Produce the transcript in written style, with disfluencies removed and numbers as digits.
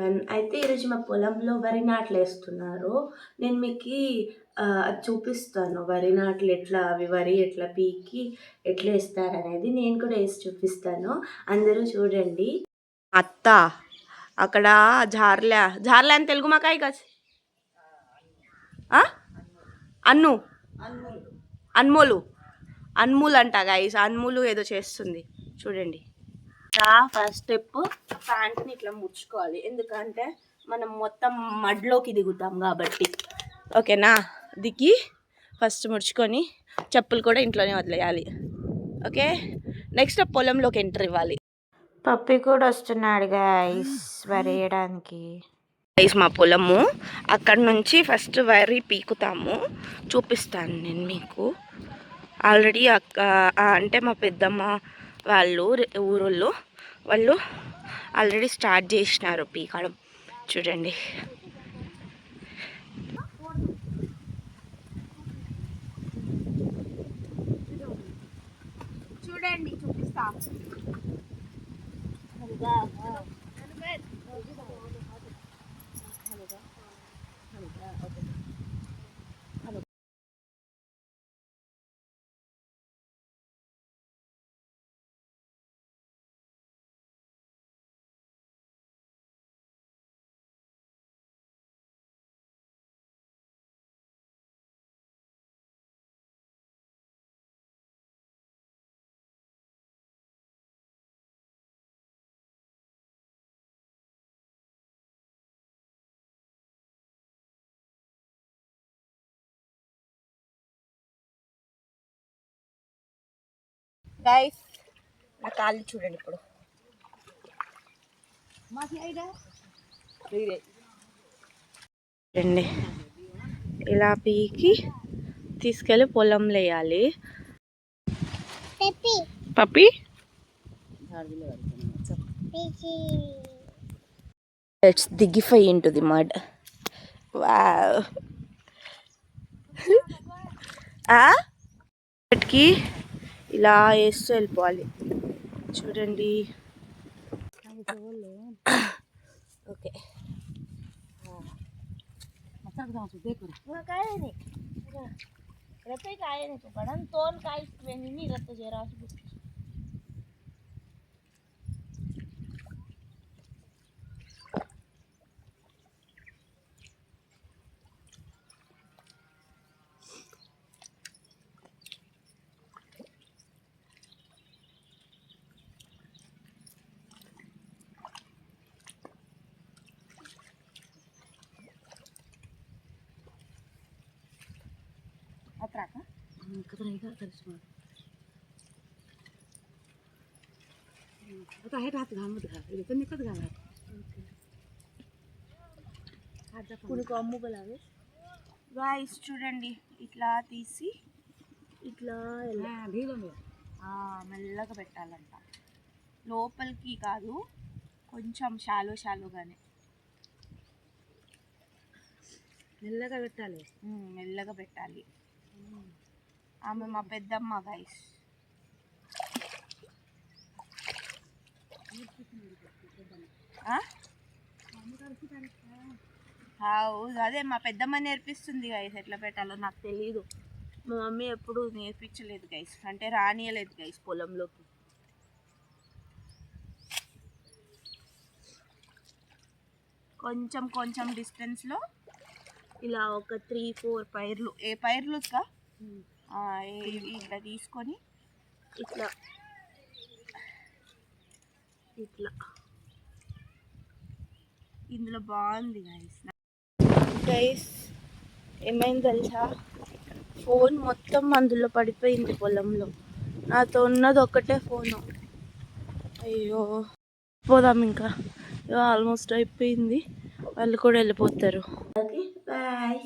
Everyone. అయితే ఈరోజు మా పొలంలో వరి నాట్లు వేస్తున్నారు. నేను మీకు అది చూపిస్తాను. వరి నాట్లు ఎట్లా, అవి వరి ఎట్లా పీకి ఎట్లా వేస్తారనేది నేను కూడా వేసి చూపిస్తాను. అందరూ చూడండి. అత్త అక్కడ జార్లే అని తెలుగు మాకాయ కాదు, అన్మూల్ అంట గైస్. అన్మూలు ఏదో చేస్తుంది చూడండి. ఫస్ట్ స్టెప్ ప్యాంట్ని ఇట్లా ముడుచుకోవాలి, ఎందుకంటే మనం మొత్తం మడ్లోకి దిగుతాం కాబట్టి. ఓకేనా? దిగి ఫస్ట్ ముడుచుకొని చెప్పులు కూడా ఇంట్లోనే వదిలేయాలి. ఓకే, నెక్స్ట్ పొలంలోకి ఎంటర్ ఇవ్వాలి. పప్పి కూడా వస్తున్నాడు గైస్ వరి వేయడానికి. గైస్ మా పొలము, అక్కడ నుంచి ఫస్ట్ వరి పీకుతాము, చూపిస్తాను నేను మీకు. ఆల్రెడీ అంటే మా పెద్దమ్మ వాళ్ళు ఊరోళ్ళు వాళ్ళు ఆల్రెడీ స్టార్ట్ చేసినారు పీకడం. చూడండి. చూడండి చూపిస్తా. గైస్ నా కాళ్ళు చూడండి. ఇప్పుడు రండి, ఇలా పీకి తీసుకెళ్ళి పొలంలో వేయాలి. Puppy let's digify into the mud. Wow. వాటికి ఇలా వేస్తూ వెళ్ళిపోవాలి. చూడండి. ఓకే, గాయ్స్ చూడండి, ఇట్లా తీసి ఇట్లా మెల్లగా పెట్టాలంట. లోపలికి కాదు, కొంచెం షాలోగానే మెల్లగా పెట్టాలి. ఆమె మా పెద్దమ్మ గైస్. అదే మా పెద్దమ్మ నేర్పిస్తుంది గైస్, ఎట్లా పెట్టాలో నాకు తెలీదు. మా మమ్మీ ఎప్పుడు నేర్పించలేదు గైస్, అంటే రానియలేదు గైస్ పొలంలోకి. కొంచెం డిస్టెన్స్లో ఇలా ఒక 3-4 పైర్లు, ఏ పైర్లు ఇట్లా తీసుకొని ఇట్లా ఇందులో బాగుంది గైస్. ఏమైంది తెలుసా, ఫోన్ మొత్తం అందులో పడిపోయింది పొలంలో. నాతో ఉన్నది ఒక్కటే ఫోను. అయ్యో, పోదాం ఇంకా, ఆల్మోస్ట్ అయిపోయింది. వాళ్ళు కూడా వెళ్ళిపోతారు. Okay, bye.